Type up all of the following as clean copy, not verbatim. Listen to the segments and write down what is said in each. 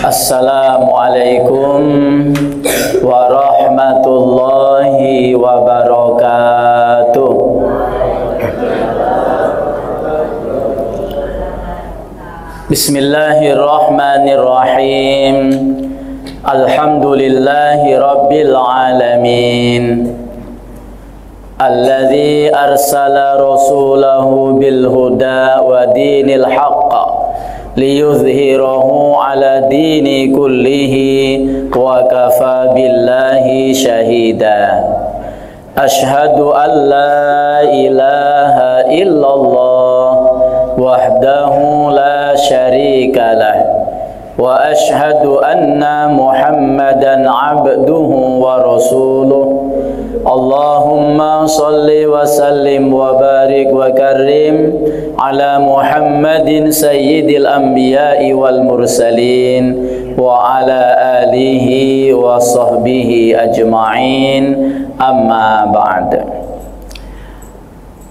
Assalamualaikum warahmatullahi wabarakatuh. Bismillahirrahmanirrahim. Alhamdulillahi rabbil alamin. Alladzi arsala rasulahu bil huda wa dinil haqq liyuzhirahu ala dini kullihi wa kafa billahi syahida. Ashhadu an la ilaha illallah wahdahu la syarika lah wa ashhadu anna Muhammadan abduhu wa rasuluh. Allahumma salli wa sallim wa barik wa karim ala Muhammadin sayyidil anbiya'i wal mursalin wa ala alihi wa sahbihi ajma'in, amma ba'd.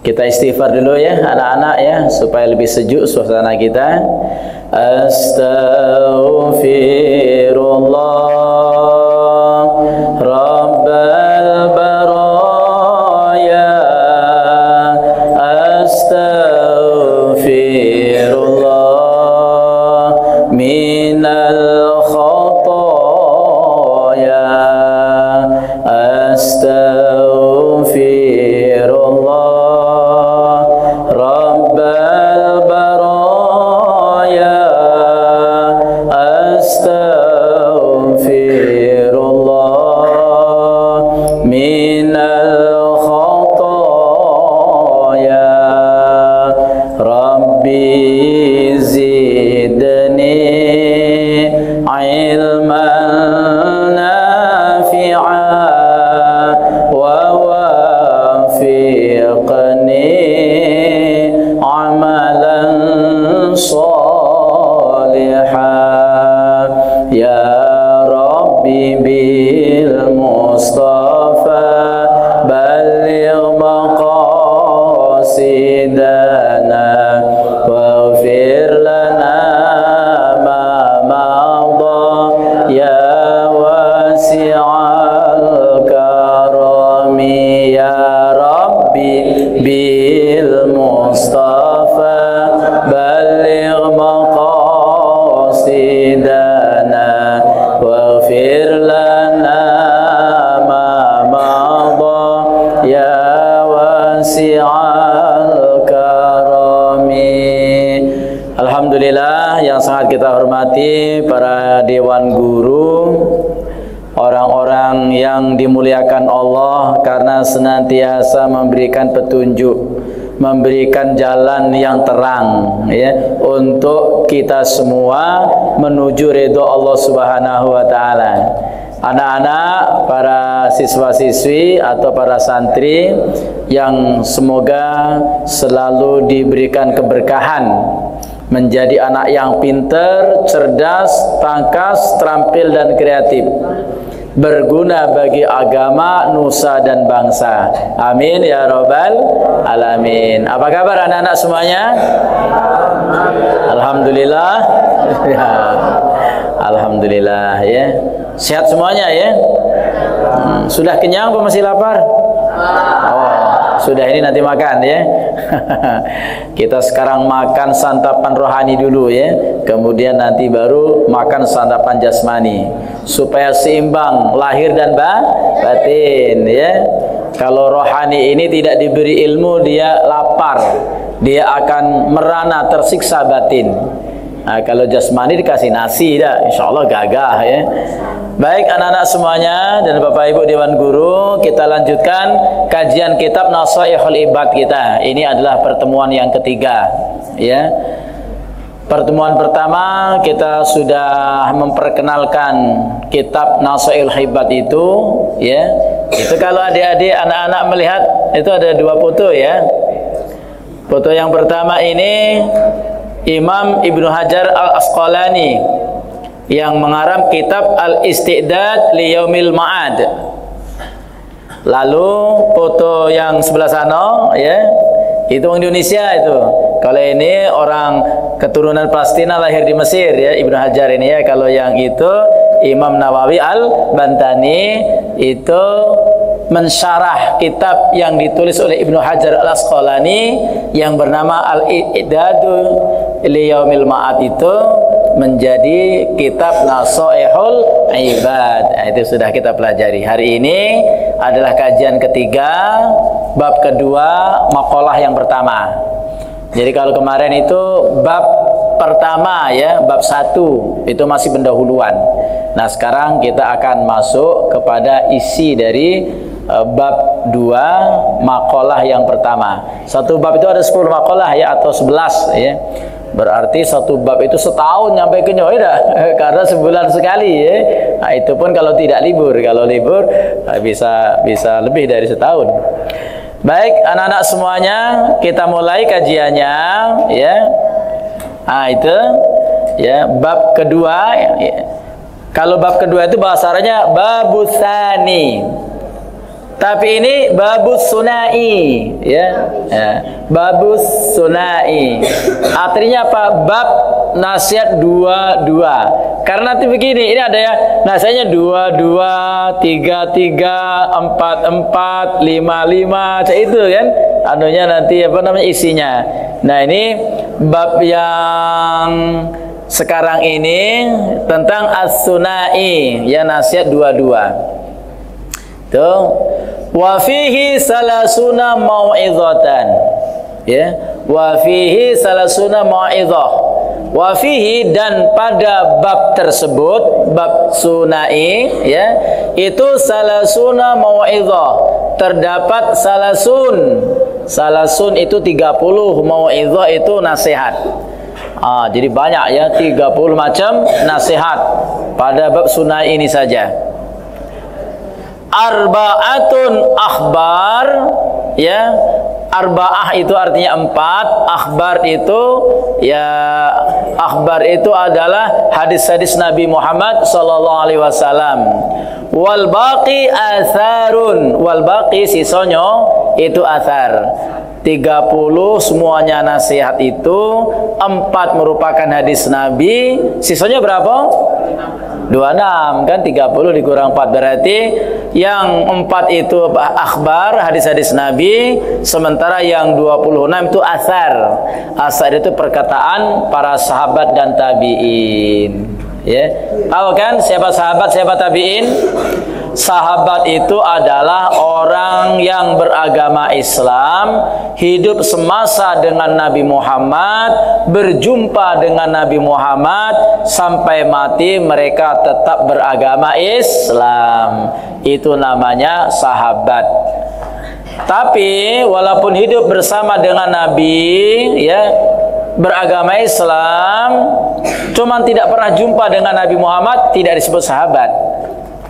Kita istighfar dulu ya anak-anak ya, supaya lebih sejuk suasana kita. Astaghfirullah Rabbal baraya. Astaghfirullah minal khataya. Astaghfirullah Rabbal baraya. Astaghfirullah minal khataya. Rabbi zidni ilman nafi'a wa wafiqni amalan salihah. Ya Rabbi bil Mustafa balligh maqasidana waghfir lana ma madha ya wasi'al karami. Ya Rabbi bil Mustafa balligh maqasidana waghfir lana ma madha ya wasi'al karami. Alhamdulillah, yang sangat kita hormati para dewan guru, orang-orang yang dimuliakan Allah karena senantiasa memberikan petunjuk, memberikan jalan yang terang ya untuk kita semua menuju ridho Allah Subhanahu wa taala. Anak-anak, para siswa-siswi atau para santri yang semoga selalu diberikan keberkahan, menjadi anak yang pintar, cerdas, tangkas, terampil dan kreatif, berguna bagi agama, nusa dan bangsa. Amin ya rabbal alamin. Apa kabar anak-anak semuanya? Alhamdulillah. Ya. Alhamdulillah ya. Sehat semuanya ya. Sudah kenyang atau masih lapar? Oh, sudah, ini nanti makan ya. Kita sekarang makan santapan rohani dulu ya. Kemudian nanti baru makan santapan jasmani supaya seimbang lahir dan batin ya. Kalau rohani ini tidak diberi ilmu, dia lapar, dia akan merana, tersiksa batin. Nah, kalau jasmani dikasih nasi dah, insya Allah gagah ya. Baik anak-anak semuanya dan Bapak Ibu Dewan Guru, kita lanjutkan kajian kitab Nasaihul Ibad kita. Ini adalah pertemuan yang ketiga ya. Pertemuan pertama kita sudah memperkenalkan kitab Nasaihul Ibad itu ya. Itu kalau adik-adik anak-anak melihat itu ada dua foto ya. Foto yang pertama ini Imam Ibnu Hajar Al-Asqalani yang mengarang kitab Al-Isti'dad li Yaumil Ma'ad. Lalu foto yang sebelah sana ya, itu orang Indonesia itu. Kalau ini orang keturunan Palestina, lahir di Mesir ya, Ibnu Hajar ini ya. Kalau yang itu Imam Nawawi Al-Bantani itu mensyarah kitab yang ditulis oleh Ibnu Hajar Al-Asqalani yang bernama Al-I'dadu li Yaumil Ma'ad itu menjadi kitab Nasaihul Ibad. Nah, itu sudah kita pelajari. Hari ini adalah kajian ketiga, bab kedua, maqalah yang pertama. Jadi kalau kemarin itu bab pertama ya, bab 1 itu masih pendahuluan. Nah, sekarang kita akan masuk kepada isi dari bab 2, maqalah yang pertama. Satu bab itu ada 10 maqalah ya, atau 11 ya. Berarti satu bab itu setahun nyampe ke nyoida karena sebulan sekali ya. Nah, itu pun kalau tidak libur. Kalau libur bisa lebih dari setahun. Baik, anak-anak semuanya, kita mulai kajiannya ya. Nah, itu ya bab kedua ya. Kalau bab kedua itu bahasa Arabnya babus tsani. Tapi ini babus sunai ya. Babus sunai. Artinya apa? Bab nasihat 22. Karena nanti begini, ini ada ya nasihatnya 22, 33, 44, 55, itu kan. Anunya nanti apa namanya isinya. Nah, ini bab yang sekarang ini tentang as-sunai, ya nasihat 22. Tuh, wa fihi salasuna mau'izatan. Ya, wa fihi salasuna mau'izah. Wa fihi, dan pada bab tersebut, bab sunai ya, itu salasuna mau'izah. Terdapat salasun. Salasun itu 30, mau'izah itu nasihat. Jadi banyak ya, 30 macam nasihat pada bab sunai ini saja. Arba'atun akhbar ya. Arba'ah itu artinya 4, akhbar itu ya, akhbar itu adalah hadis-hadis Nabi Muhammad sallallahu alaihi wasallam. Wal baqi atharun, wal baqi sisanya itu athar. 30 semuanya nasihat itu, 4 merupakan hadis Nabi, sisanya berapa? 26 kan, 30 dikurang 4 berarti yang 4 itu akhbar, hadis-hadis Nabi, sementara yang 26 itu asar. Asar itu perkataan para sahabat dan tabi'in. Ya. Tahu kan siapa sahabat, siapa tabi'in? Sahabat itu adalah orang yang beragama Islam, hidup semasa dengan Nabi Muhammad, berjumpa dengan Nabi Muhammad, sampai mati mereka tetap beragama Islam. Itu namanya sahabat. Tapi walaupun hidup bersama dengan Nabi, ya, beragama Islam, cuman tidak pernah jumpa dengan Nabi Muhammad, tidak disebut sahabat.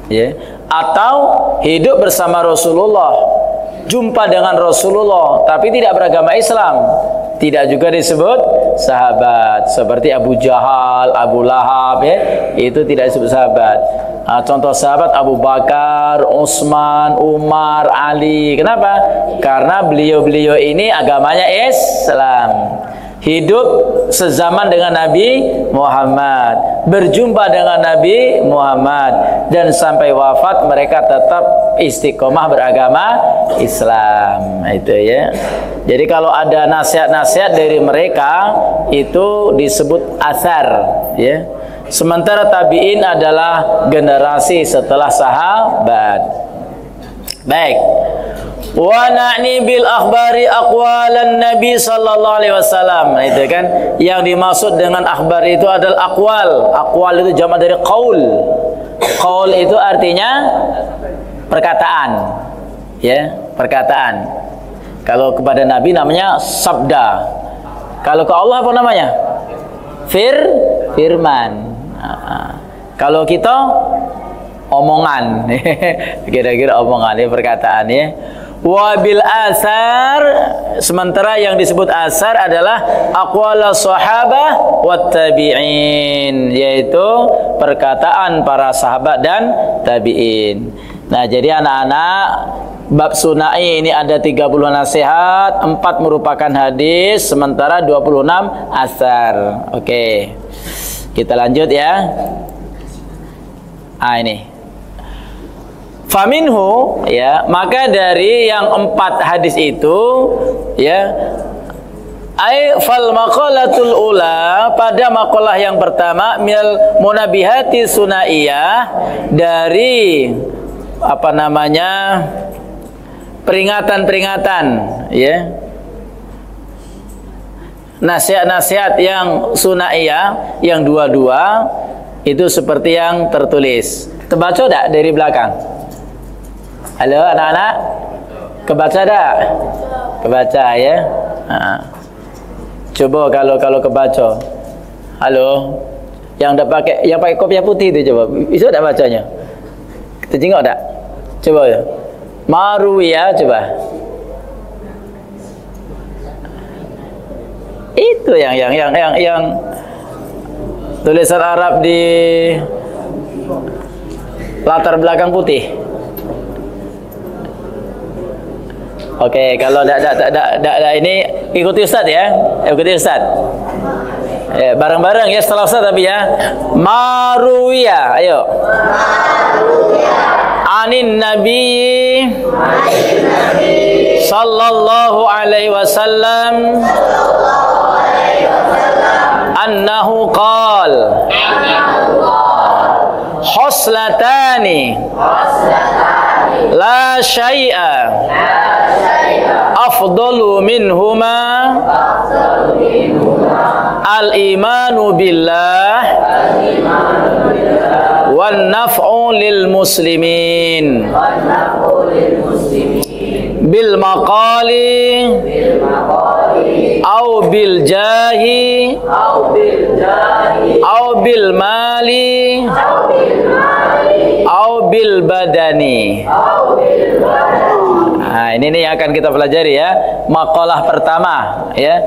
Ya. Atau hidup bersama Rasulullah, jumpa dengan Rasulullah, tapi tidak beragama Islam, tidak juga disebut sahabat. Seperti Abu Jahal, Abu Lahab, ya, itu tidak disebut sahabat. Contoh sahabat Abu Bakar, Utsman, Umar, Ali. Kenapa? Karena beliau-beliau ini agamanya Islam, hidup sezaman dengan Nabi Muhammad, berjumpa dengan Nabi Muhammad, dan sampai wafat mereka tetap istiqomah beragama Islam. Itu ya. Jadi kalau ada nasihat-nasihat dari mereka itu disebut asar, ya. Sementara tabi'in adalah generasi setelah sahabat. Baik. Wa na'ni bil akhbari aqwalan Nabi sallallahu alaihi wasallam. Nah, itu kan yang dimaksud dengan akhbar itu adalah aqwal. Aqwal itu jamak dari qaul. Qaul itu artinya perkataan. Ya, perkataan. Kalau kepada Nabi namanya sabda. Kalau ke Allah apa namanya? Firman. Kalau kita omongan. Kira-kira omongan, ya, perkataan, ya. Wabil asar, sementara yang disebut asar adalah aqwala sahabah wat tabi'in, yaitu perkataan para sahabat dan tabi'in. Nah, jadi anak-anak Bab sunai ini ada 30 nasihat, 4 merupakan hadis, sementara 26 asar. Oke. Kita lanjut ya. Ini. Faminhu, ya, maka dari yang 4 hadis itu, ya, fal maqalatul ula, pada maqalah yang pertama, minal munabihati sunaiyah, dari apa namanya, peringatan-peringatan, ya, nasihat-nasihat yang sunaiyah, yang dua-dua itu seperti yang tertulis. Terbaca tak dari belakang? Halo anak-anak, kebaca tak? Kebaca ya. Coba kalau kebaca. Halo, yang pakai kopiah putih itu coba. Bisa tak bacanya? Kita tengok tak? Coba ya. Maruya coba. Itu yang tulisan Arab di latar belakang putih. Oke, kalau tidak ini ikuti Ustaz ya. Ikuti Ustaz. Bareng-bareng ya setelah Ustaz tapi ya. Maruya, ayo. Anin Nabi sallallahu alaihi wasallam annahu qal khoslatani la syai'a afdalu minhuma al-imanu billah wan naf'u lil muslimin bil maqali au bil jahi au bil mali au bil badani. Nah, ini nih yang akan kita pelajari ya. Maqalah pertama ya.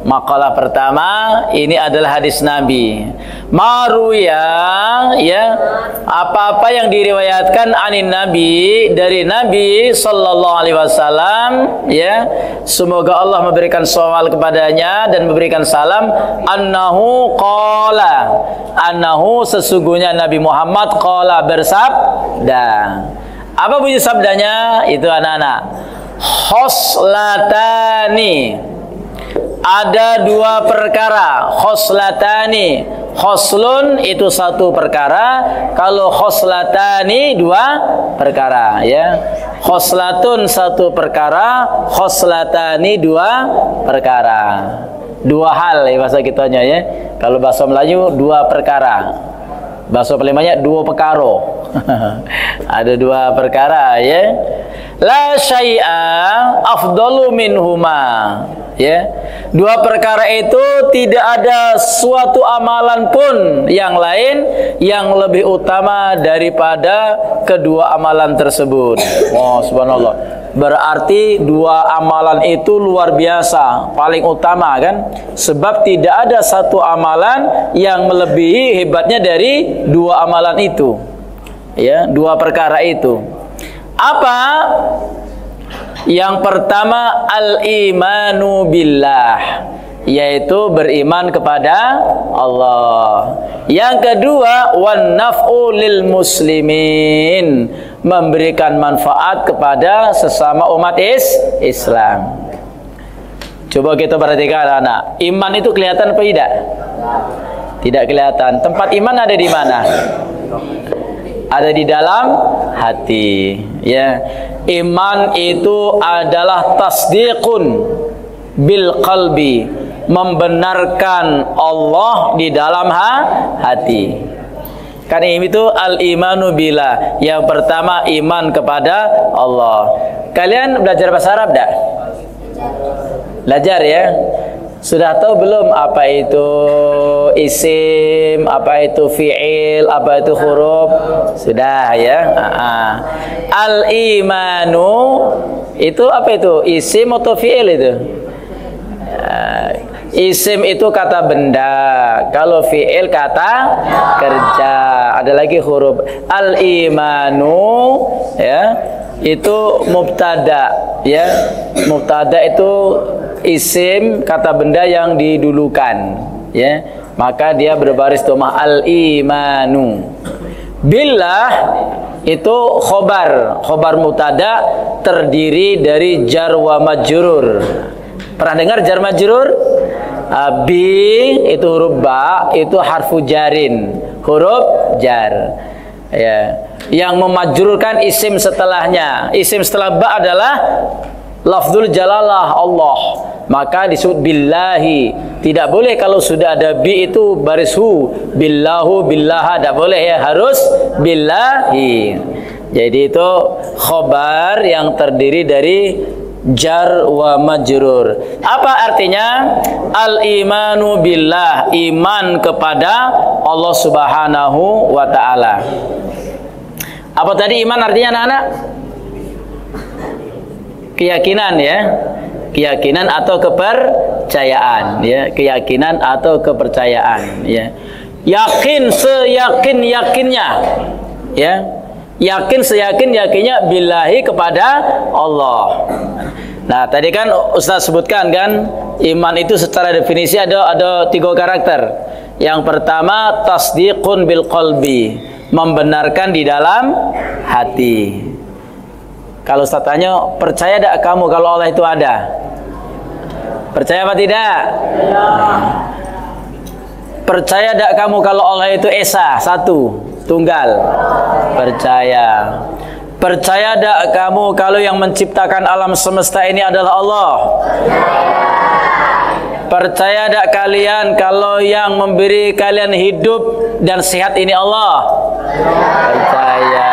Maqalah pertama ini adalah hadis Nabi. Maruya, ya, apa-apa yang diriwayatkan anin Nabi, dari Nabi sallallahu alaihi wasallam, ya, semoga Allah memberikan shalawat kepadanya dan memberikan salam, annahu qala, annahu sesungguhnya Nabi Muhammad qala bersabda. Apa bunyi sabdanya? Itu anak-anak. Khoslatani, ada 2 perkara. Khoslatani, khoslun itu 1 perkara, kalau khoslatani 2 perkara ya. Khoslatun 1 perkara, khoslatani 2 perkara. 2 hal ya bahasa kitanya ya. Kalau bahasa Melayu 2 perkara. Bahasa Palemanya 2 perkara. Ada 2 perkara ya. La syai'a afdalu minhuma, ya. 2 perkara itu tidak ada suatu amalan pun yang lain yang lebih utama daripada kedua amalan tersebut. Oh, subhanallah. Berarti 2 amalan itu luar biasa, paling utama kan? Sebab tidak ada satu amalan yang melebihi hebatnya dari 2 amalan itu. Ya, 2 perkara itu. Apa? Yang pertama al-imanu billah, yaitu beriman kepada Allah. Yang kedua wan naf'u lil muslimin, memberikan manfaat kepada sesama umat Islam. Coba kita perhatikan anak, iman itu kelihatan apa tidak? Tidak kelihatan. Tempat iman ada di mana? Ada di dalam hati ya. Iman itu adalah tasdiqun bil qalbi, membenarkan Allah di dalam hati. Kan itu al-imanu billah. Yang pertama iman kepada Allah. Kalian belajar bahasa Arab tak? Belajar ya. Sudah tahu belum apa itu isim, apa itu fi'il, apa itu huruf? Sudah ya. Al-imanu itu apa itu? Isim atau fi'il itu? Isim itu kata benda, kalau fi'il kata kerja. Ada lagi huruf al-imanu, ya, itu mubtada, ya. Mubtada itu isim kata benda yang didulukan, ya. Maka dia berbaris dhammah al-imanu. Billah itu khobar, khobar mubtada terdiri dari jar wa majrur. Pernah dengar jar majrur? Bi itu huruf ba, itu harfu jarin, huruf jar, ya. Yang memajrurkan isim setelahnya. Isim setelah ba adalah lafzul jalalah Allah, maka disebut billahi. Tidak boleh kalau sudah ada bi itu baris hu, billahu, billaha, tidak boleh, ya, harus billahi. Jadi itu khobar yang terdiri dari jar wa majrur. Apa artinya? Al-imanu billah, iman kepada Allah Subhanahu wa ta'ala. Apa tadi iman artinya, anak-anak? Keyakinan, ya. Keyakinan atau kepercayaan, ya. Keyakinan atau kepercayaan, ya. Yakin seyakin-yakinnya, ya. Yakin seyakin-yakinnya billahi kepada Allah. Nah, tadi kan Ustaz sebutkan kan, iman itu secara definisi ada 3 karakter. Yang pertama tasdiqun bil qalbi, membenarkan di dalam hati. Kalau Ustaz tanya, percaya tak kamu kalau Allah itu ada? Percaya apa tidak? Percaya tak kamu kalau Allah itu esa, satu, tunggal? Percaya. Percaya tak kamu kalau yang menciptakan alam semesta ini adalah Allah? Percaya tak kalian kalau yang memberi kalian hidup dan sehat ini Allah? Percaya.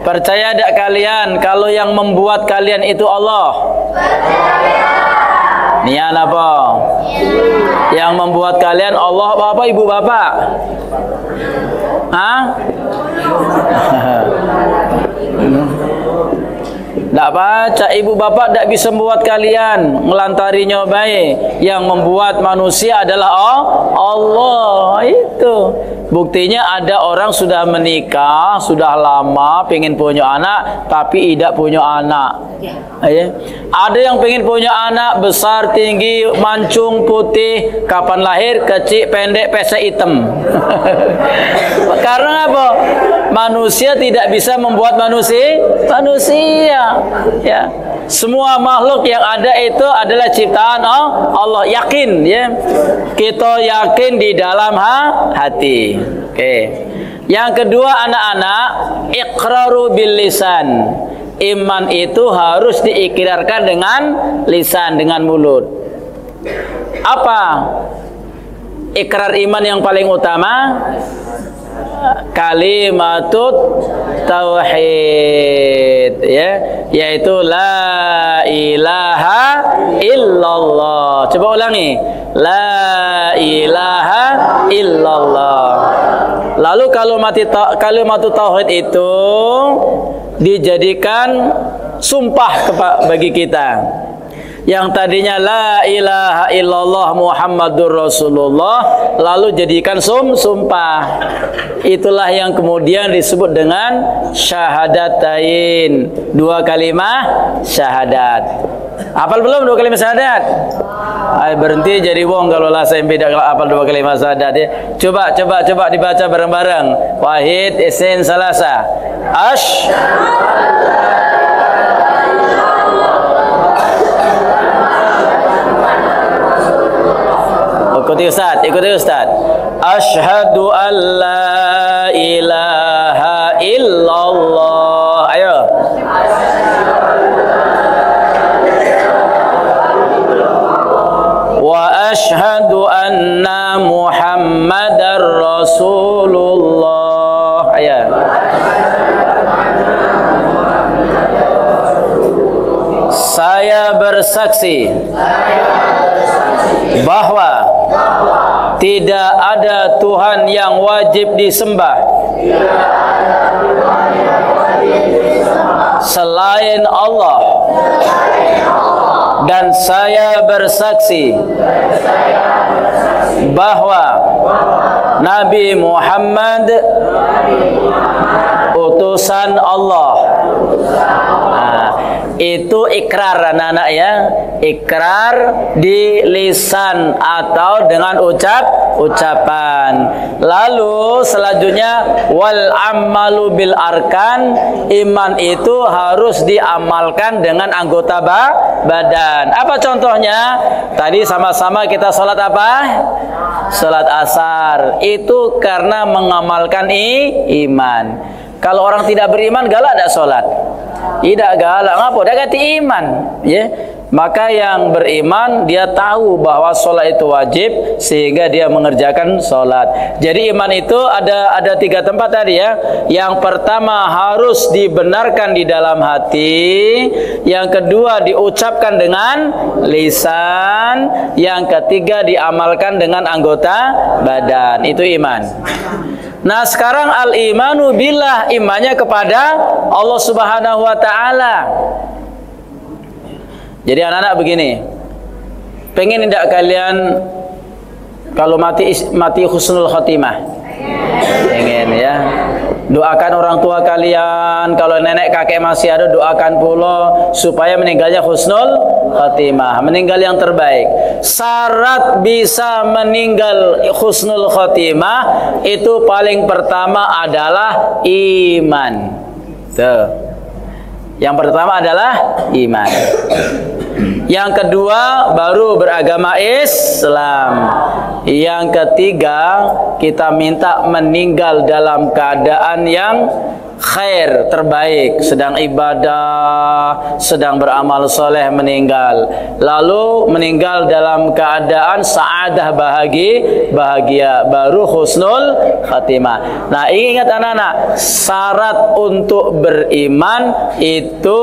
Percaya tak kalian kalau yang membuat kalian itu Allah? Nian apa? Yang membuat kalian Allah apa, ibu bapak? Hah? Tak baca, ibu bapak tak bisa membuat kalian, ngelantarinya baik. Yang membuat manusia adalah Allah. Itu buktinya ada orang sudah menikah, sudah lama pengen punya anak tapi tidak punya anak, ya. Ada yang pengen punya anak besar, tinggi, mancung, putih, kapan lahir, kecil, pendek, pesek, hitam. Karena apa? Manusia tidak bisa membuat manusia, ya. Semua makhluk yang ada itu adalah ciptaan Allah. Yakin, ya. Kita yakin di dalam hati. Oke. Yang kedua, anak-anak, iqraru bil lisan. Iman itu harus diikrarkan dengan lisan, dengan mulut. Apa ikrar iman yang paling utama? Kalimatut tauhid, ya, yaitu la ilaha illallah. Coba ulangi, la ilaha illallah. Lalu kalimatut tauhid itu dijadikan sumpah bagi kita. Yang tadinya la ilaha illallah Muhammadur Rasulullah, lalu jadikan sumpah. Itulah yang kemudian disebut dengan syahadatain, 2 kalimat syahadat. Hafal belum 2 kalimat syahadat? Berhenti jadi wong kalau lah SMP tidak hafal 2 kalimat syahadat, ya. Coba dibaca bareng-bareng. Wahid, isnin, salasa. Ikuti Ustaz. Asyhadu an la ilaha illallah. Ayo. Wa asyhadu anna Muhammadar Rasulullah. Ayo. Saya bersaksi bahwa tidak ada Tuhan yang wajib disembah selain Allah, dan saya bersaksi bahwa Nabi Muhammad utusan Allah. Itu ikrar anak-anak ya, ikrar di lisan atau dengan ucapan. Lalu selanjutnya wal amalu bil arkan, iman itu harus diamalkan dengan anggota badan. Apa contohnya? Tadi sama-sama kita salat apa? Salat asar. Itu karena mengamalkan iman. Kalau orang tidak beriman galak tidak salat? Tidak galak, ngapa? Dia ganti iman, ya. Maka yang beriman dia tahu bahwa sholat itu wajib sehingga dia mengerjakan sholat. Jadi iman itu ada 3 tempat tadi ya. Yang pertama harus dibenarkan di dalam hati, yang kedua diucapkan dengan lisan, yang ketiga diamalkan dengan anggota badan. Itu iman. Nah sekarang al-imanu billah, imannya kepada Allah Subhanahu wa ta'ala. Jadi anak-anak begini, pengen tidak kalian kalau mati husnul khotimah? Pengen ya. Doakan orang tua kalian, kalau nenek kakek masih ada doakan pula supaya meninggalnya husnul khotimah, meninggal yang terbaik. Syarat bisa meninggal husnul khotimah itu paling pertama adalah iman. Tuh. Yang pertama adalah iman. Yang kedua baru beragama Islam. Yang ketiga kita minta meninggal dalam keadaan yang khair, terbaik, sedang ibadah, sedang beramal soleh meninggal. Lalu meninggal dalam keadaan sa'adah, bahagia, baru husnul khatimah. Nah ingat anak-anak, syarat untuk beriman itu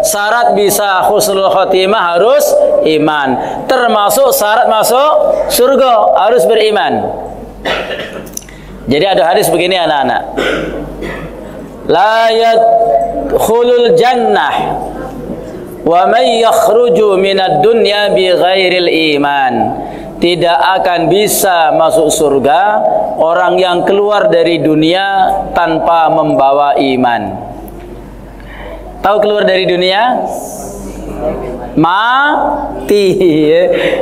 syarat bisa husnul khatimah harus iman. Termasuk syarat masuk surga harus beriman. Jadi ada hadis begini anak-anak, la yadkhulul jannah wa man yakhruju minad dunya bi ghairil iman. Tidak akan bisa masuk surga orang yang keluar dari dunia tanpa membawa iman. Tahu keluar dari dunia? Mati.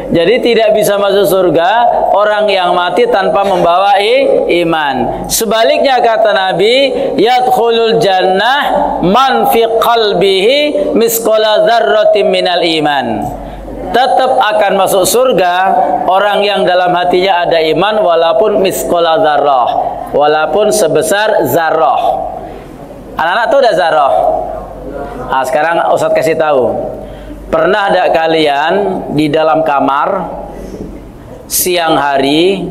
Jadi tidak bisa masuk surga orang yang mati tanpa membawa iman. Sebaliknya kata Nabi, yadkhulul jannah man fi qalbihi misqala dzarratin minal iman. Tetap akan masuk surga orang yang dalam hatinya ada iman walaupun misqala dzarrah, walaupun sebesar zarrah. Anak-anak tahu tidak zarrah? Nah, sekarang Ustaz kasih tahu. Pernah ada kalian di dalam kamar siang hari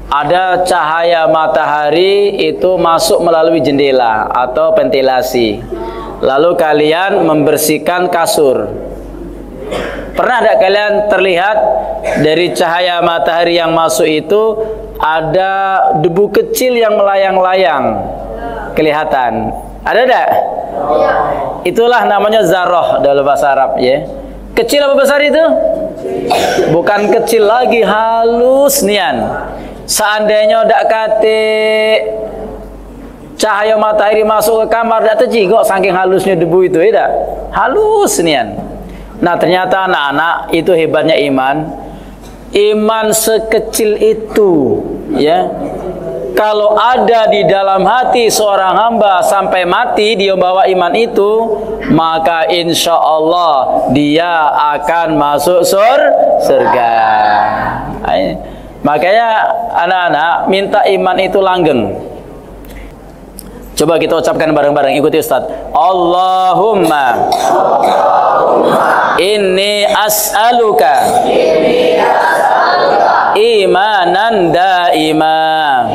ada cahaya matahari itu masuk melalui jendela atau ventilasi, lalu kalian membersihkan kasur. Pernah ada kalian terlihat dari cahaya matahari yang masuk itu ada debu kecil yang melayang-layang kelihatan? Ada tidak? Ya. Itulah namanya zarrah dalam bahasa Arab ya. Kecil apa besar itu? Bukan kecil lagi, halus nian. Seandainya ndak kate cahaya matahari masuk ke kamar ndak terjigok saking halusnya debu itu ya. Halus nian. Nah, ternyata anak-anak itu hebatnya iman. Iman sekecil itu ya. Kalau ada di dalam hati seorang hamba sampai mati dia bawa iman itu, maka insya Allah dia akan masuk surga. Makanya anak-anak minta iman itu langgeng. Coba kita ucapkan bareng-bareng, ikuti Ustaz. Allahumma inni as'aluka imanan daima.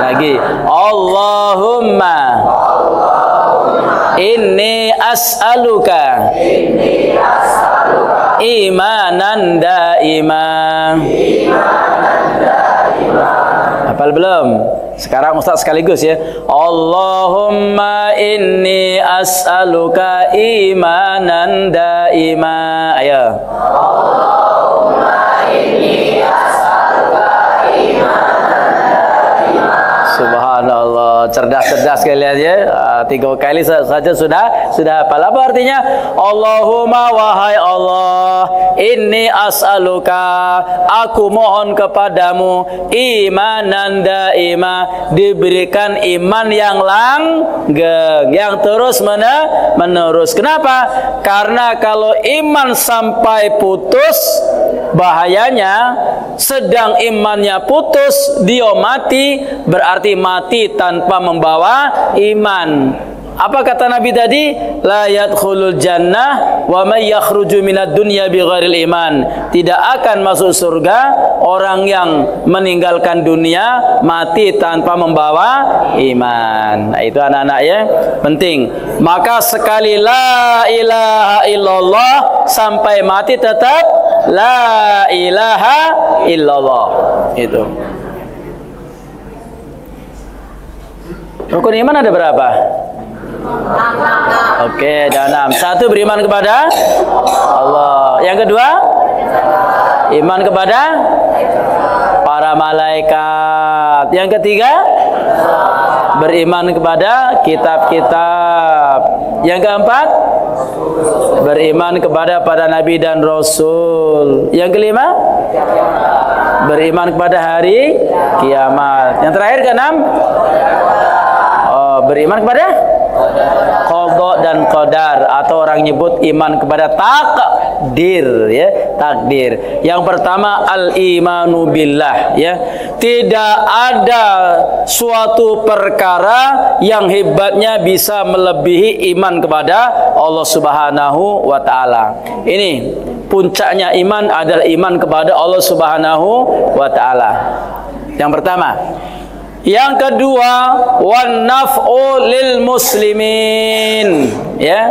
Lagi. Allahumma inni as'aluka imanan daima. Hafal belum? Sekarang Ustaz sekaligus ya. Allahumma inni as'aluka imanan daima. Ayo. Allahumma inni as'aluka imanan daima. Subhanallah, cerdas-cerdas kalian ya. 3 kali saja sudah hafal. Apa artinya? Allahumma, wahai Allah, inni as'aluka, aku mohon kepadamu imanan daima, diberikan iman yang langgeng, yang terus menerus. Kenapa? Karena kalau iman sampai putus, bahayanya sedang imannya putus, dia mati, berarti mati tanpa membawa iman. Apa kata Nabi tadi? La yadkhulul jannah wa may yakhruju minad dunya bighairil iman. Tidak akan masuk surga orang yang meninggalkan dunia mati tanpa membawa iman. Nah, itu anak-anak ya, penting. Maka sekali la ilaha illallah sampai mati tetap la ilaha illallah. Itu. Rukun iman ada berapa? Oke, ada 6. 1, beriman kepada Allah. Yang kedua, iman kepada para malaikat. Yang ketiga, beriman kepada kitab-kitab. Yang keempat, beriman kepada para nabi dan rasul. Yang kelima, beriman kepada hari kiamat. Yang terakhir, keenam, beriman kepada qada dan qadar, atau orang nyebut iman kepada takdir ya, takdir. Yang pertama al-imanu billah ya. Tidak ada suatu perkara yang hebatnya bisa melebihi iman kepada Allah Subhanahu wa taala. Ini puncaknya iman adalah iman kepada Allah Subhanahu wa taala. Yang pertama. Yang kedua, wan naf'u lil muslimin ya.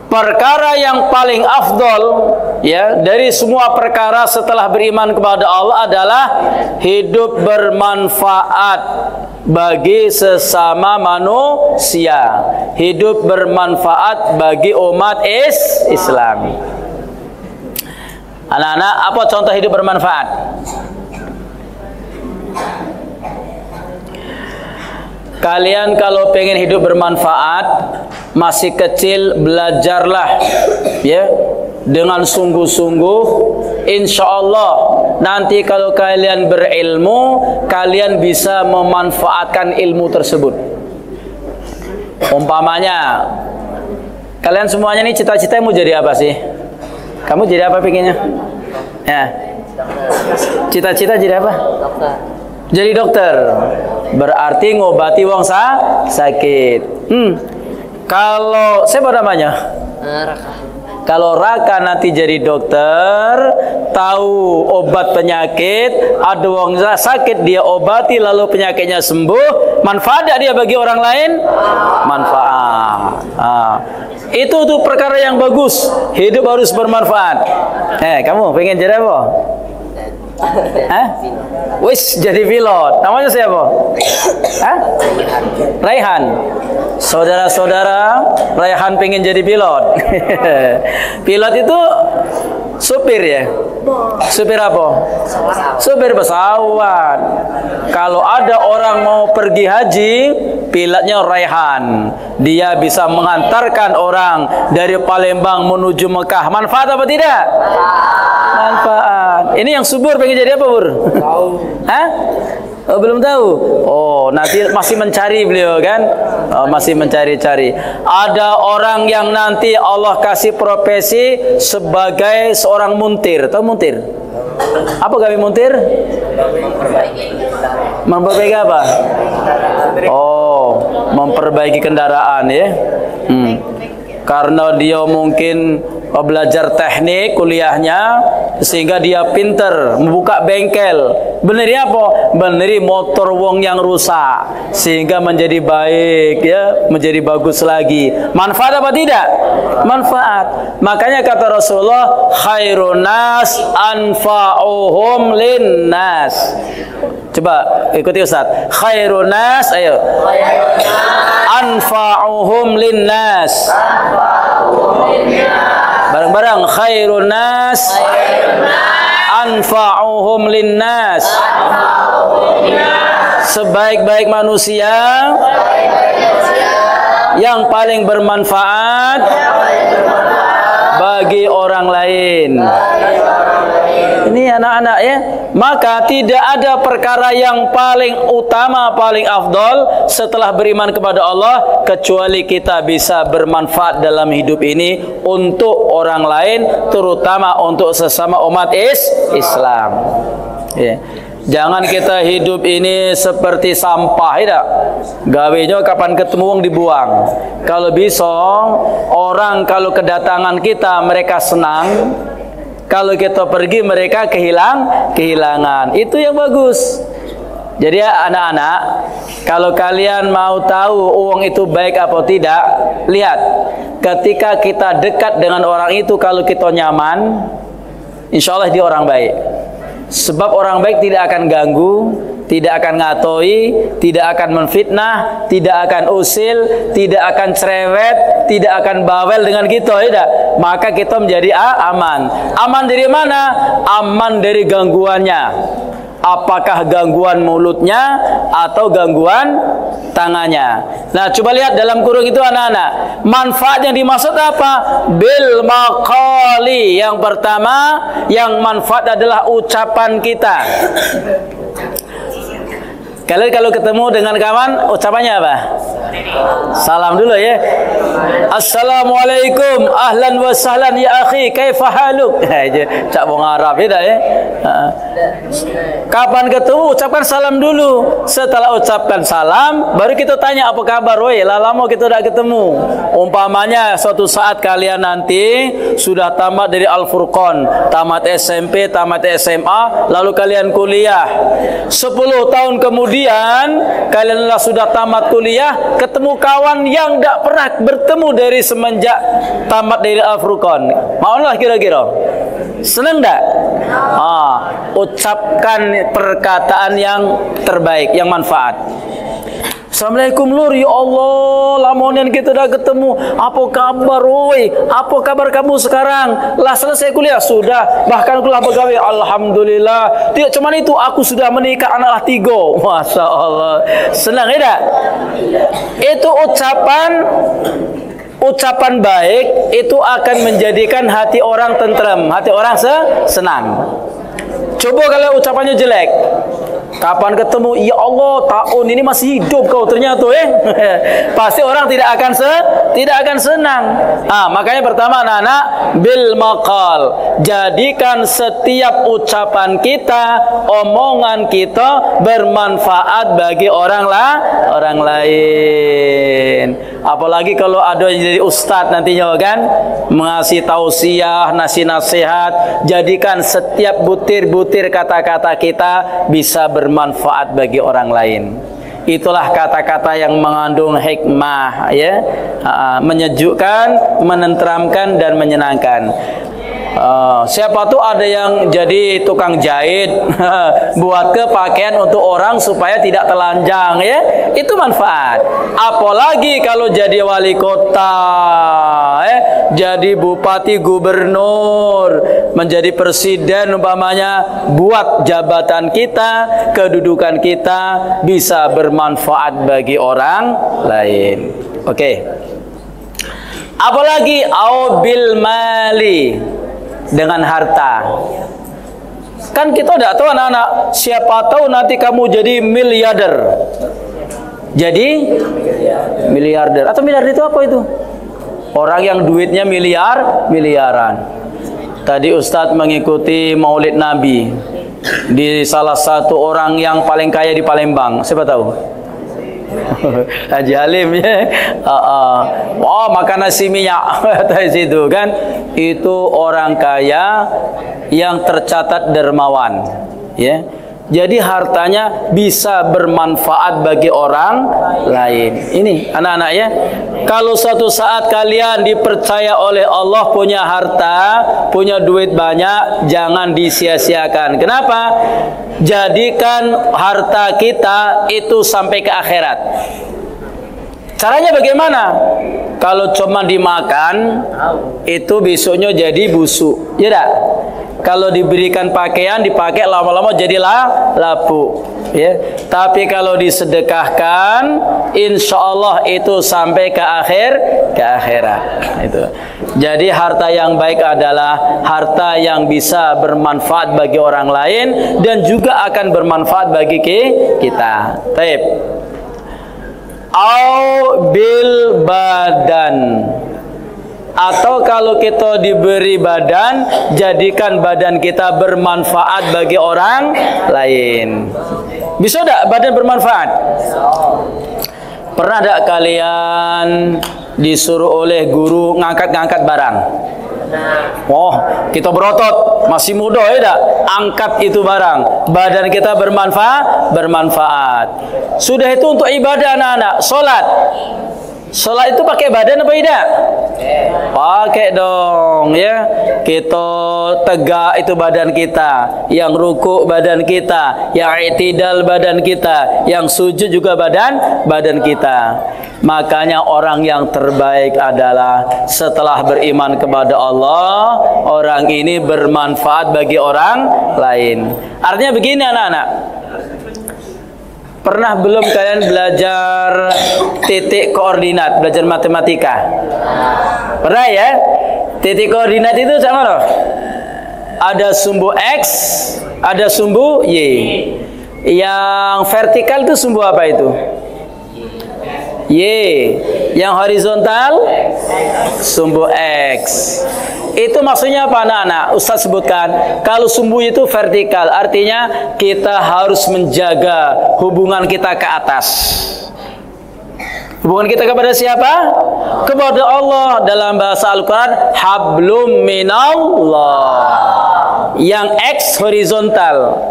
Perkara yang paling afdol ya dari semua perkara setelah beriman kepada Allah adalah hidup bermanfaat bagi sesama manusia, hidup bermanfaat bagi umat Islam. Anak-anak, apa contoh hidup bermanfaat? Kalian kalau pengen hidup bermanfaat, masih kecil, belajarlah ya dengan sungguh-sungguh. Insya Allah nanti kalau kalian berilmu, kalian bisa memanfaatkan ilmu tersebut. Umpamanya, kalian semuanya ini cita-cita mau jadi apa sih? Kamu jadi apa pengennya? Ya, cita-cita jadi apa? Dokter. Jadi dokter, berarti ngobati wong sakit. Kalau siapa namanya? Raka. Kalau Raka nanti jadi dokter, tahu obat penyakit, ada wong sakit dia obati lalu penyakitnya sembuh, manfaat dia bagi orang lain? Manfaat. Itu tuh perkara yang bagus. Hidup harus bermanfaat. Kamu pengen jadi apa? Wis jadi pilot. Namanya siapa? Raihan. Saudara-saudara, Raihan pengen jadi pilot. Pilot itu supir ya? Supir apa? Supir pesawat. Kalau ada orang mau pergi haji, pilotnya Raihan. Dia bisa mengantarkan orang dari Palembang menuju Mekah. Manfaat apa tidak? Manfaat. Ini yang subur pengen jadi apa, Bur? Tahu. Oh, belum tahu. Oh, nanti masih mencari beliau kan? Oh, masih mencari-cari. Ada orang yang nanti Allah kasih profesi sebagai seorang muntir. Tahu muntir? Apa kami muntir? Memperbaiki apa? Oh, memperbaiki kendaraan ya. Karena dia mungkin belajar teknik kuliahnya sehingga dia pinter membuka bengkel, beneri apa? Beneri motor wong yang rusak sehingga menjadi baik, ya, menjadi bagus lagi. Manfaat apa tidak? Manfaat. Makanya kata Rasulullah, khairun nas anfa'uhum linnas. Coba ikuti Ustaz. Khairun nas, ayo. Anfa'uhum linnas. Bareng-bareng, khairun nas anfa'uhum linnas. Sebaik-baik manusia yang paling bermanfaat bagi orang lain. Ini anak-anak ya. Maka tidak ada perkara yang paling utama, paling afdol setelah beriman kepada Allah kecuali kita bisa bermanfaat dalam hidup ini untuk orang lain, terutama untuk sesama umat Islam. Ya. Jangan kita hidup ini seperti sampah, tidak. Gawenya kapan ketemu wong dibuang. Kalau bisa orang kalau kedatangan kita mereka senang. Kalau kita pergi mereka kehilangan. Itu yang bagus. Jadi ya anak-anak, kalau kalian mau tahu uang itu baik apa tidak, lihat. Ketika kita dekat dengan orang itu, kalau kita nyaman, insya Allah dia orang baik. Sebab orang baik tidak akan ganggu, tidak akan ngatoi, tidak akan menfitnah, tidak akan usil, tidak akan cerewet, tidak akan bawel dengan kita, tidak. Maka kita menjadi aman. Aman dari mana? Aman dari gangguannya. Apakah gangguan mulutnya atau gangguan tangannya? Nah, coba lihat dalam kurung itu anak-anak. Manfaat yang dimaksud apa? Bil maqali. Yang pertama, yang manfaat adalah ucapan kita. Kalian kalau ketemu dengan kawan, ucapannya apa? Salam dulu ya. Assalamualaikum, ahlan wa sahlan ya akhi, kaifa haluk? Cak wong Arab ya. Kapan ketemu ucapkan salam dulu. Setelah ucapkan salam, baru kita tanya apa kabar, woi, lama kita udah ketemu. Umpamanya suatu saat kalian nanti sudah tamat dari Al-Furqan, tamat SMP, tamat SMA, lalu kalian kuliah. 10 tahun kemudian kalian sudah tamat kuliah, ketemu kawan yang tidak pernah bertemu dari semenjak tamat dari Al-Furqan. Maulah kira-kira. Senang tak? Ucapkan perkataan yang terbaik, yang manfaat. Assalamualaikum lur, ya Allah, lamonan kita dah ketemu. Apa kabar, woi? Apa kabar kamu sekarang? Lah selesai kuliah sudah, bahkan kuliah pegawai. Alhamdulillah. Tidak cuma itu, aku sudah menikah, anak 3. Masya Allah. Senang tidak? Itu ucapan baik itu akan menjadikan hati orang tentrem, hati orang senang. Coba kalau ucapannya jelek, kapan ketemu, ya Allah, tahun ini masih hidup kau ternyata, pasti orang tidak akan senang. Makanya pertama anak-anak, bil maqal, jadikan setiap ucapan kita, omongan kita bermanfaat bagi orang lain. Apalagi kalau ada yang jadi ustadz nantinya kan, mengasih tausiah, ngasih nasihat, jadikan setiap butir-butir kata-kata kita bisa bermanfaat bagi orang lain. Itulah kata-kata yang mengandung hikmah, ya, menyejukkan, menenteramkan dan menyenangkan. Siapa tuh ada yang jadi tukang jahit buat ke pakaian untuk orang supaya tidak telanjang, ya, itu manfaat. Apalagi kalau jadi wali kota, jadi bupati, gubernur, menjadi presiden umpamanya, buat jabatan kita, kedudukan kita bisa bermanfaat bagi orang lain. Oke. Apalagi au bil mali, dengan harta. Kan kita tidak tahu anak-anak, siapa tahu nanti kamu jadi miliarder. Jadi miliarder. Atau miliarder itu apa itu? Orang yang duitnya miliaran. Tadi Ustadz mengikuti Maulid Nabi di salah satu orang yang paling kaya di Palembang. Siapa tahu? Haji Halim ya. Wah, makan nasi minyak dari situ kan. Itu orang kaya yang tercatat dermawan, ya. Jadi hartanya bisa bermanfaat bagi orang lain. Ini anak-anak ya. Kalau suatu saat kalian dipercaya oleh Allah punya harta, punya duit banyak, jangan disia-siakan. Kenapa? Jadikan harta kita itu sampai ke akhirat. Caranya bagaimana? Kalau cuma dimakan, itu besoknya jadi busuk, ya tak? Kalau diberikan pakaian, dipakai lama-lama jadilah lapuk, ya. Tapi kalau disedekahkan, insya Allah itu sampai ke akhirat. Itu. Jadi harta yang baik adalah harta yang bisa bermanfaat bagi orang lain dan juga akan bermanfaat bagi kita. Taib. Au bil badan. Atau kalau kita diberi badan, jadikan badan kita bermanfaat bagi orang lain. Bisa tak badan bermanfaat? Pernah tak kalian disuruh oleh guru ngangkat-ngangkat barang? Oh, kita berotot, masih muda ya tak? Angkat itu barang, badan kita bermanfaat. Sudah itu untuk ibadah anak-anak, sholat. Sholat itu pakai badan apa tidak? Pakai dong ya. Kita tegak itu badan kita, yang rukuk badan kita, yang i'tidal badan kita, yang sujud juga badan kita. Makanya orang yang terbaik adalah setelah beriman kepada Allah, orang ini bermanfaat bagi orang lain. Artinya begini anak-anak. Pernah belum kalian belajar titik koordinat, belajar matematika? Pernah ya? Titik koordinat itu sama loh. Ada sumbu X, ada sumbu Y. Yang vertikal itu sumbu apa itu? Y. Yang horizontal sumbu X. Itu maksudnya apa anak-anak? Ustaz sebutkan, kalau sumbu itu vertikal, artinya kita harus menjaga hubungan kita ke atas. Hubungan kita kepada siapa? Kepada Allah. Dalam bahasa Al-Quran, hablum minallah. Yang X horizontal,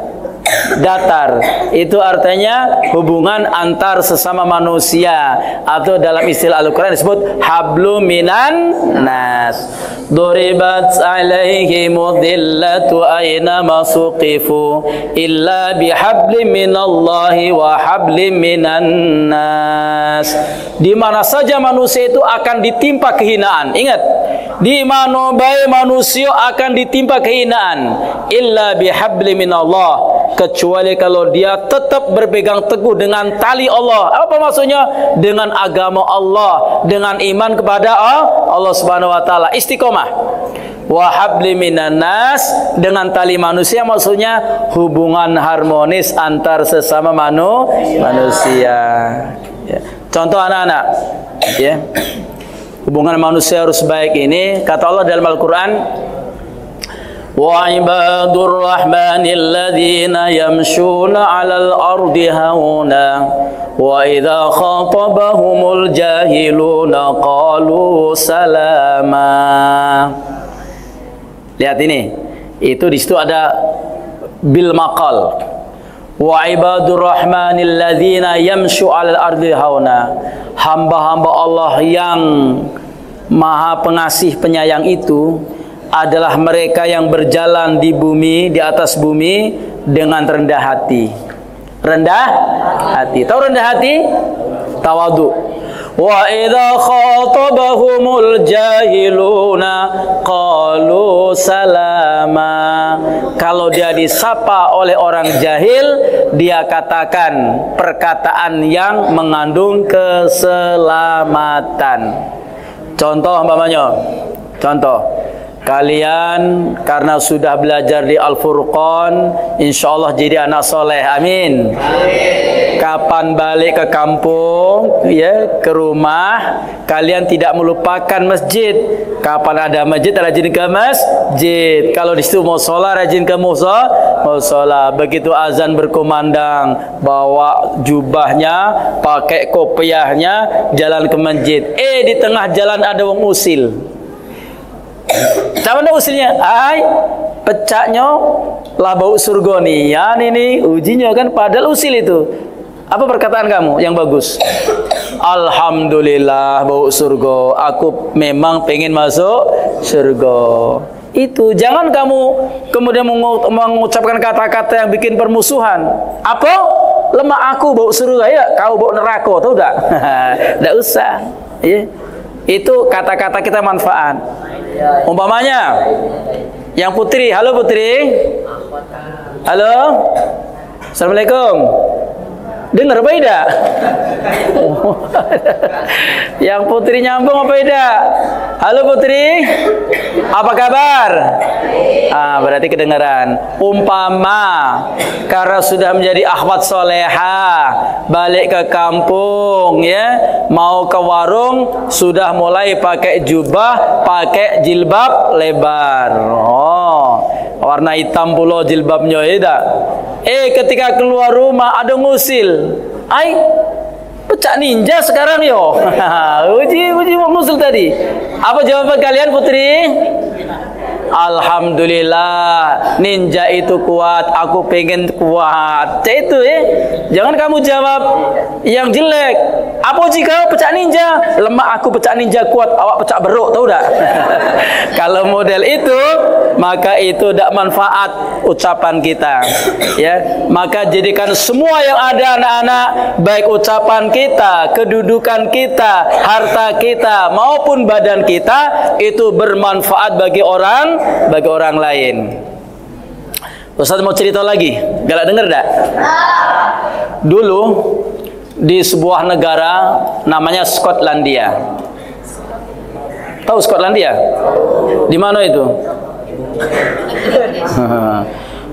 datar, itu artinya hubungan antar sesama manusia, atau dalam istilah Al-Quran disebut hablum minan nas. Duribat alaihimud dhillatu aina masuqifu illa bihablim minallahi wa hablim minan nas. Di mana saja manusia itu akan ditimpa kehinaan. Ingat, di mana baik manusia akan ditimpa kehinaan, illa bihablim minallah, kecuali kalau dia tetap berpegang teguh dengan tali Allah. Apa maksudnya? Dengan agama Allah, dengan iman kepada Allah Subhanahu wa taala, istiqomah. Wa habli minan nas, dengan tali manusia maksudnya hubungan harmonis antar sesama manusia. Ya. Contoh anak-anak, ya. Hubungan manusia harus baik ini, kata Allah dalam Al-Quran, wa ibadur rahmanil ladzina yamshuna 'alal ardi hauna wa idza khatabahumul jahiluna qalu salama. Lihat ini, itu di situ ada bil maqal. Wa ibadur rahmanil ladzina yamshu 'alal ardi hauna. Hamba-hamba Allah yang Maha Pengasih Penyayang itu adalah mereka yang berjalan di bumi, di atas bumi dengan rendah hati. Rendah hati. Tahu rendah hati? Tawadu. Wa idza khatabahumul jahiluna qalu salama. Kalau dia disapa oleh orang jahil, dia katakan perkataan yang mengandung keselamatan. Contoh umpamanya, contoh, Kalian karena sudah belajar di Al-Furqan, insyaallah jadi anak soleh. Amin. Kapan balik ke kampung, ya, ke rumah, kalian tidak melupakan masjid. Kapan ada masjid, rajin ke masjid. Kalau di situ mau sholat, rajin ke musola. Begitu azan berkumandang, bawa jubahnya, pakai kopiahnya, jalan ke masjid. Di tengah jalan ada wong usil. Sama ada usilnya, pecahnya lah bau surga nih. Ya ini ujinya kan, padahal usil itu. Apa perkataan kamu yang bagus? Alhamdulillah bau surga. Aku memang pengen masuk surga. Itu jangan kamu kemudian mengucapkan kata-kata yang bikin permusuhan. Apa? Lemah aku bau surga, ya kau bau neraka, tahu tak? Tidak usah. Ya. Itu kata-kata kita manfaat. Umpamanya, yang putri, halo putri. Halo. Assalamualaikum. Dengar apa tidak? Yang putri nyambung apa tidak? Halo putri, apa kabar? Berarti kedengaran. Umpama karena sudah menjadi akhwat soleha, balik ke kampung, ya, mau ke warung, sudah mulai pakai jubah, pakai jilbab lebar. Warna hitam pula jilbabnya, ya tak? Ketika keluar rumah ada ngusil. Pecah ninja sekarang yo. Uji ngusil tadi. Apa jawaban kalian putri? Alhamdulillah, ninja itu kuat, aku pengen kuat. Itu jangan kamu jawab yang jelek. Apa jika pecah ninja? Lemah aku pecah ninja kuat, awak pecah beruk, tahu tak? Kalau model itu, maka itu tidak manfaat ucapan kita. Ya, maka jadikan semua yang ada anak-anak, baik ucapan kita, kedudukan kita, harta kita maupun badan kita itu bermanfaat bagi orang lain. Ustaz mau cerita lagi, galak denger tak? Dulu di sebuah negara namanya Skotlandia. Tahu Skotlandia? Di mana itu?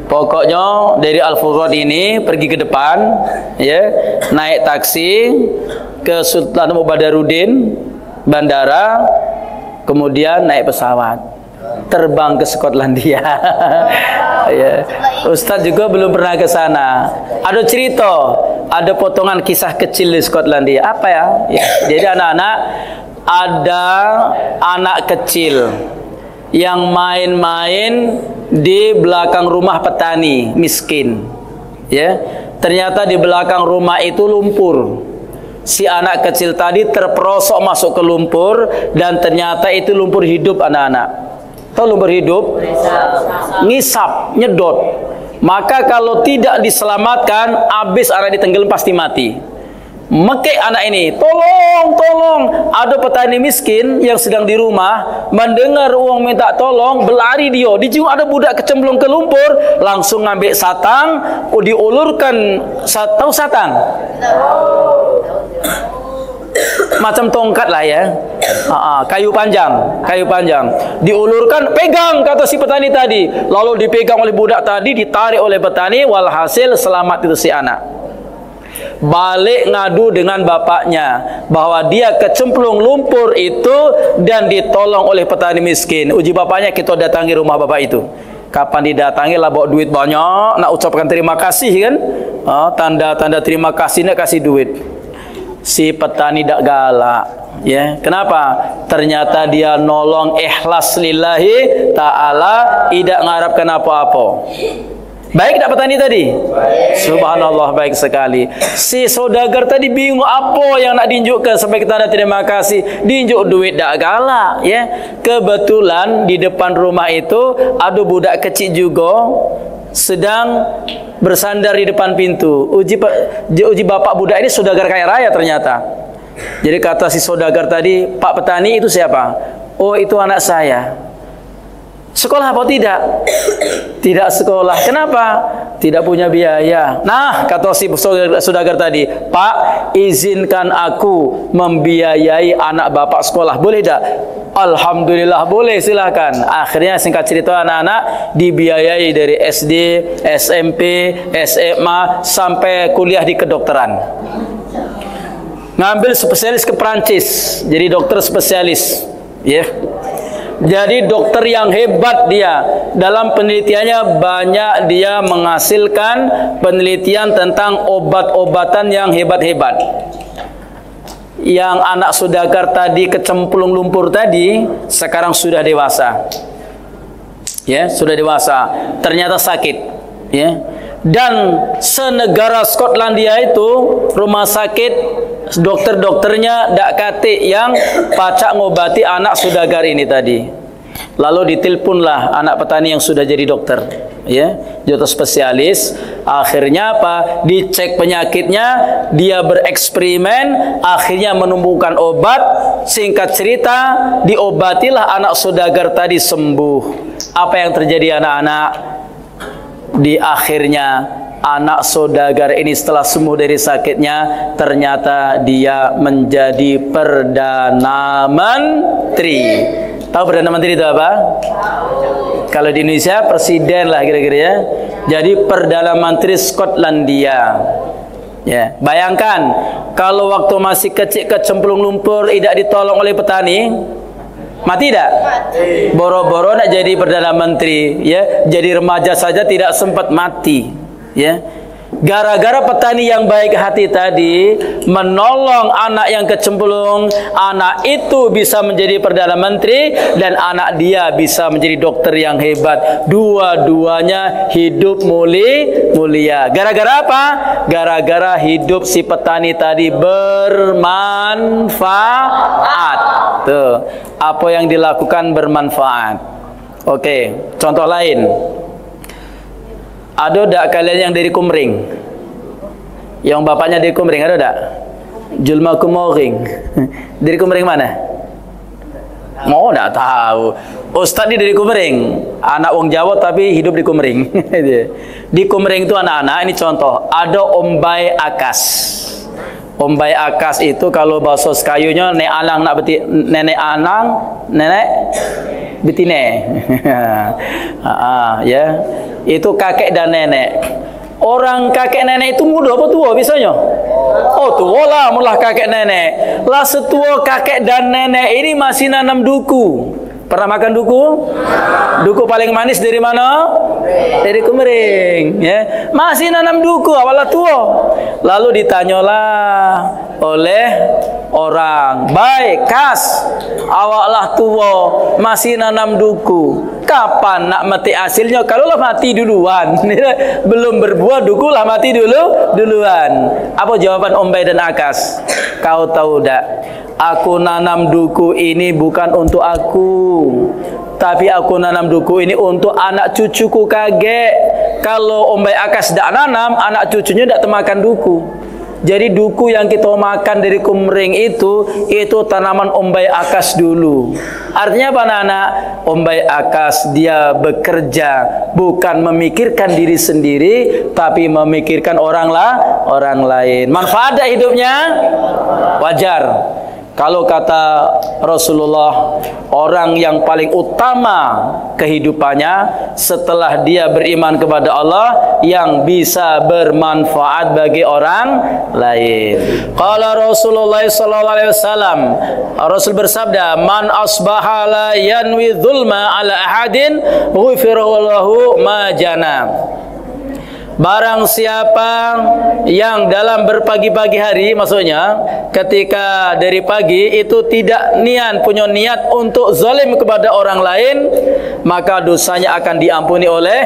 Pokoknya dari Al-Furqan ini pergi ke depan, ya, naik taksi ke Sultan Mubadarudin bandara, kemudian naik pesawat terbang ke Skotlandia. Ya. Ustaz juga belum pernah ke sana. Ada cerita, ada potongan kisah kecil di Skotlandia. Apa ya? Jadi anak-anak, ada anak kecil yang main-main di belakang rumah petani miskin. Ya, ternyata di belakang rumah itu lumpur. Si anak kecil tadi terperosok masuk ke lumpur dan ternyata itu lumpur hidup anak-anak. Tahu lumpur hidup? Ngisap, nyedot. Maka kalau tidak diselamatkan, habis anak ditenggelam pasti mati. Mekek anak ini, tolong. Ada petani miskin yang sedang di rumah, mendengar uang minta tolong, berlari dia. Di ujung ada budak kecemplung ke lumpur, langsung ngambil satang, diulurkan. Tahu satang? Macam tongkat lah ya, kayu panjang, diulurkan, pegang kata si petani tadi, lalu dipegang oleh budak tadi, ditarik oleh petani, walhasil selamat itu si anak. Balik ngadu dengan bapaknya bahwa dia kecemplung lumpur itu dan ditolong oleh petani miskin. Uji bapaknya, kita datangi rumah bapak itu. Kapan didatangi lah bawa duit banyak, nak ucapkan terima kasih kan, tanda-tanda terima kasih, nak kasih duit. Si petani tidak galak, ya. Kenapa? Ternyata dia nolong ikhlas lillahi ta'ala, tidak mengharapkan apa-apa. Baik tak petani tadi? Baik. Subhanallah, baik sekali. Si saudagar tadi bingung apa yang nak diunjukkan sampai kita ada terima kasih. Diunjuk duit tak galak, ya. Kebetulan di depan rumah itu ada budak kecil juga sedang bersandar di depan pintu. Uji bapak budak ini saudagar kaya raya ternyata. Jadi kata si saudagar tadi, Pak petani itu siapa? Oh, itu anak saya. Sekolah apa tidak? Tidak sekolah. Kenapa? tidak punya biaya. Nah, kata si saudagar tadi, Pak, izinkan aku membiayai anak bapak sekolah, boleh tak? Alhamdulillah boleh, silakan. Akhirnya singkat cerita anak-anak dibiayai dari SD, SMP, SMA sampai kuliah di kedokteran. Ngambil spesialis ke Perancis, jadi dokter spesialis, ya. Jadi dokter yang hebat dia. Dalam penelitiannya banyak dia menghasilkan penelitian tentang obat-obatan yang hebat-hebat. Yang anak saudagar tadi kecemplung lumpur tadi sekarang sudah dewasa. Ya, sudah dewasa. Ternyata sakit, ya. Dan senegara Skotlandia itu rumah sakit dokter-dokternya dak kate yang pacak ngobati anak saudagar ini tadi. Lalu diteleponlah anak petani yang sudah jadi dokter, ya, dokter spesialis. Akhirnya apa? Dicek penyakitnya, dia bereksperimen, akhirnya menemukan obat. Singkat cerita, diobatilah anak saudagar tadi sembuh. Apa yang terjadi anak-anak? Di akhirnya anak saudagar ini setelah sembuh dari sakitnya, ternyata dia menjadi Perdana Menteri. Tahu Perdana Menteri itu apa? Kalau di Indonesia presiden lah kira-kira, ya. Jadi Perdana Menteri Skotlandia. Ya, bayangkan kalau waktu masih kecil kecemplung lumpur tidak ditolong oleh petani, mati tidak? Mati. Boro-boro nak jadi Perdana Menteri, ya, jadi remaja saja tidak sempat mati, ya. Gara-gara petani yang baik hati tadi menolong anak yang kecemplung, anak itu bisa menjadi Perdana Menteri dan anak dia bisa menjadi dokter yang hebat. Dua-duanya hidup mulia. Gara-gara apa? Gara-gara hidup si petani tadi bermanfaat. Tuh, apa yang dilakukan bermanfaat. Oke, contoh lain. Ada tak kalian yang dari Kumring? Yang bapaknya dari Kumring, ada tak? Julma Kumring. Dari Kumring mana? Mau tak tahu. Ustaz ni dari Kumring. Anak wong Jawa tapi hidup di Kumring. Di Kumring itu anak-anak, ini contoh. Ada Ombai Akas. Ombai Akas itu kalau bahasa Sekayunya nenek alang nak beti, nenek betine. Ya. Itu kakek dan nenek. Orang kakek nenek itu muda apa tua biasanya? Oh, tua lah, mulah kakek nenek. Lah setua kakek dan nenek ini masih nanam duku. Pernah makan duku? Duku paling manis dari mana? Dari Kumring, ya. Masih nanam duku, awalah tua. Lalu ditanyalah oleh orang, "Baik, Kas, awaklah tua, masih nanam duku. Kapan nak mati hasilnya? Kalau lah mati duluan." Belum berbuah duku lah mati duluan. Apa jawaban Ombai dan Akas? Kau tahu tak? Aku nanam duku ini bukan untuk aku, tapi aku nanam duku ini untuk anak cucuku kakek. Kalau Ombai Akas tidak nanam, anak cucunya tidak termakan duku. Jadi duku yang kita makan dari Kumring itu tanaman Ombai Akas dulu. Artinya apa anak-anak? Ombai Akas dia bekerja bukan memikirkan diri sendiri, tapi memikirkan orang lain. Manfaat hidupnya wajar. Kalau kata Rasulullah, orang yang paling utama kehidupannya setelah dia beriman kepada Allah yang bisa bermanfaat bagi orang lain. Qala Rasulullah sallallahu alaihi wasallam, Rasul bersabda, "Man asbaha la yanwi dzulma ala ahadin, ghufira lahu ma jana." Barang siapa yang dalam berpagi-pagi hari, maksudnya ketika dari pagi itu tidak punya niat untuk zalim kepada orang lain, maka dosanya akan diampuni oleh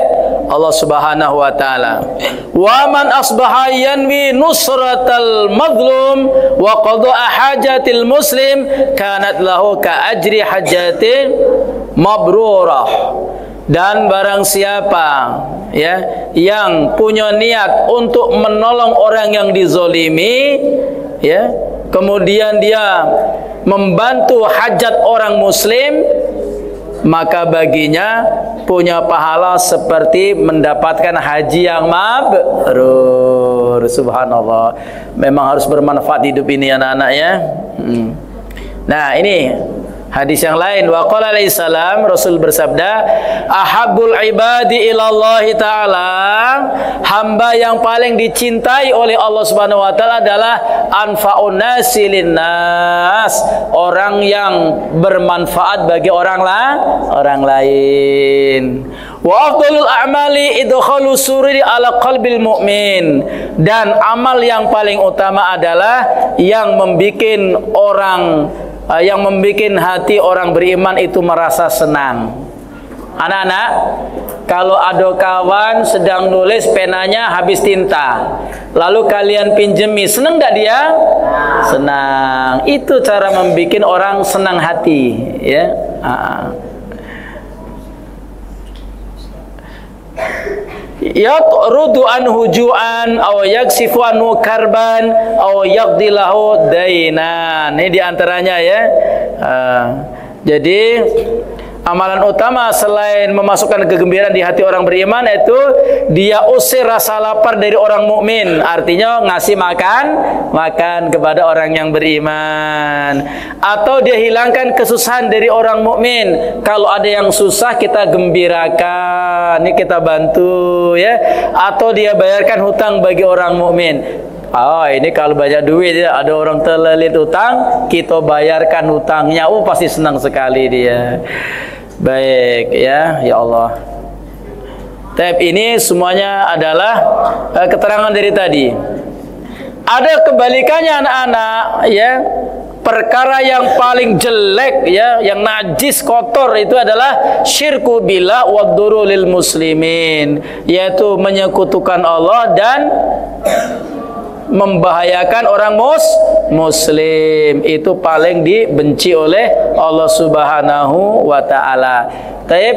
Allah Subhanahu wa taala. Wa man asbaha yanwi nusratal mazlum wa qada'a hajatil muslim kanat lahu ka ajri hajatin mabrurah. Dan barang siapa, ya, yang punya niat untuk menolong orang yang dizolimi, ya, kemudian dia membantu hajat orang muslim, maka baginya punya pahala seperti mendapatkan haji yang mabrur. Subhanallah. Memang harus bermanfaat hidup ini anak-anak ya. Nah, ini hadis yang lain, wa qala alaihi salam, Rasul bersabda, ahabbul ibadi ilallahi ta'ala, hamba yang paling dicintai oleh Allah Subhanahu wa taala adalah anfa'un nasi linnas, orang yang bermanfaat bagi orang lain. Wa afdalul a'mali idkhalu sururi ala qalbil mu'min, dan amal yang paling utama adalah yang membikin hati orang beriman itu merasa senang. Anak-anak, kalau ada kawan sedang nulis penanya habis tinta, lalu kalian pinjemi, senang gak dia? Senang. Itu cara membikin orang senang hati, ya. Yaqrudu anhu ju'an aw yaksifu anhu karban aw yaqdilahu dainan. Ini diantaranya ya. Jadi amalan utama selain memasukkan kegembiraan di hati orang beriman, itu dia usir rasa lapar dari orang mukmin. Artinya ngasih makan kepada orang yang beriman. Atau dia hilangkan kesusahan dari orang mukmin. Kalau ada yang susah kita gembirakan, ini kita bantu ya. Atau dia bayarkan hutang bagi orang mukmin. Oh, ini kalau banyak duit ya, ada orang terlilit hutang, kita bayarkan hutangnya. Oh, pasti senang sekali dia. Baik ya, ya Allah. Tab ini semuanya adalah keterangan dari tadi. Ada kebalikannya anak-anak ya. Perkara yang paling jelek ya, yang najis kotor itu adalah syirku billah wa dzurulil muslimin, yaitu menyekutukan Allah dan membahayakan orang muslim. Itu paling dibenci oleh Allah Subhanahu wa taala. Taib.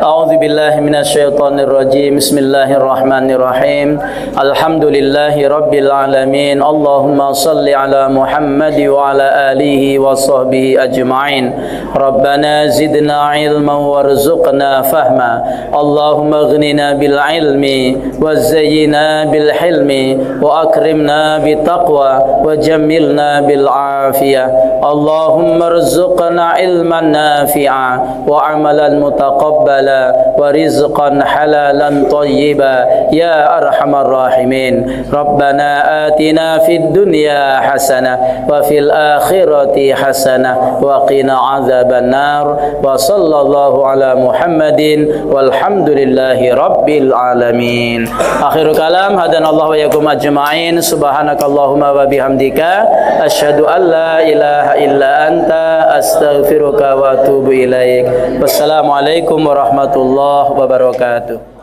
A'udzubillahi minasyaitonir rajim. Bismillahirrahmanirrahim. Alhamdulillahi rabbil alamin. Allahumma shalli ala Muhammad wa ala alihi wa sahbihi ajma'in. Rabbana zidna ilman warzuqna fahma. Allahumma aghnina bil ilmi wa zayyina bil hilmi wa akrimna bit taqwa wa jammilna bil afiyah. Allahumma arzuqna ilman nafi'a wa amalan mutaqabbala wa rizqan halalan thayyiba ya arhamar rahimin. Rabbana atina fid dunya hasanah wa fil akhirati hasanah wa qina adzaban nar. Wa sallallahu ala Muhammadin walhamdulillahi rabbil alamin. Akhirul kalam, hadanallahu wa yakum ajma'in. Subhanakallahumma wa bihamdika asyhadu an la ilaha illa anta astaghfiruka wa atubu ilaik. Wassalamualaikum warahmatullahi wabarakatuh.